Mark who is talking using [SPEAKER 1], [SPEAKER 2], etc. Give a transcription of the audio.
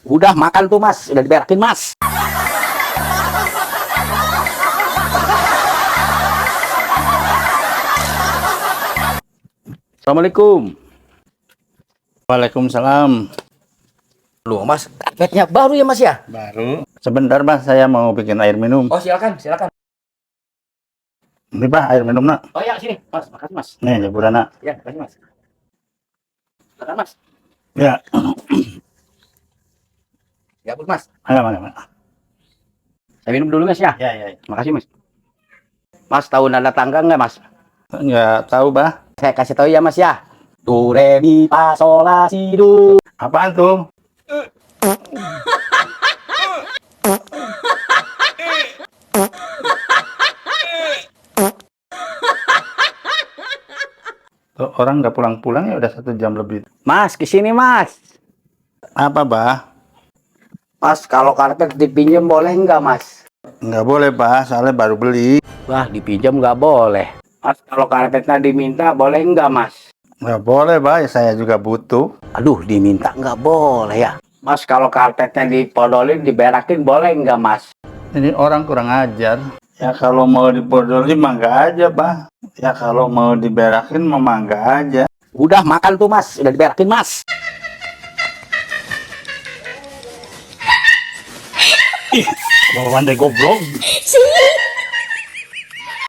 [SPEAKER 1] Udah makan tuh mas, udah diberakin mas. Assalamualaikum.
[SPEAKER 2] Waalaikumsalam.
[SPEAKER 1] Loh mas, karpetnya baru ya mas ya?
[SPEAKER 2] Baru. Sebentar mas, saya mau bikin air minum.
[SPEAKER 1] Oh silakan, silakan.
[SPEAKER 2] Ini pak, air minum nak.
[SPEAKER 1] Oh ya sini, mas, makasih mas.
[SPEAKER 2] Nih, hiburan nak.
[SPEAKER 1] Ya, makasih mas. Silakan mas.
[SPEAKER 2] Ya,
[SPEAKER 1] Ya bu mas.
[SPEAKER 2] mana.
[SPEAKER 1] Saya minum dulu mas ya.
[SPEAKER 2] Ya.
[SPEAKER 1] Makasih mas. Mas tahu nada tangga nggak mas?
[SPEAKER 2] Nggak tahu bah.
[SPEAKER 1] Saya kasih tahu ya mas ya. Do re mi fa sol la si do.
[SPEAKER 2] Apaan tuh? Tuh, orang nggak pulang-pulang ya udah 1 jam lebih.
[SPEAKER 1] Mas kesini mas.
[SPEAKER 2] Apa bah?
[SPEAKER 1] Mas kalau karpet dipinjam boleh nggak mas?
[SPEAKER 2] Nggak boleh bah, soalnya baru beli.
[SPEAKER 1] Wah dipinjam nggak boleh. Mas kalau karpetnya diminta boleh nggak mas?
[SPEAKER 2] Nggak boleh bah, ya saya juga butuh.
[SPEAKER 1] Aduh diminta nggak boleh ya. Mas kalau karpetnya dipodolin diberakin boleh nggak mas?
[SPEAKER 2] Ini orang kurang ajar. Ya kalau mau dipodoli mah nggak aja bah. Ya kalau mau diberakin mah nggak aja.
[SPEAKER 1] Udah makan tuh mas, udah diberakin mas.
[SPEAKER 2] Bawa pandai goblok.
[SPEAKER 3] Sí.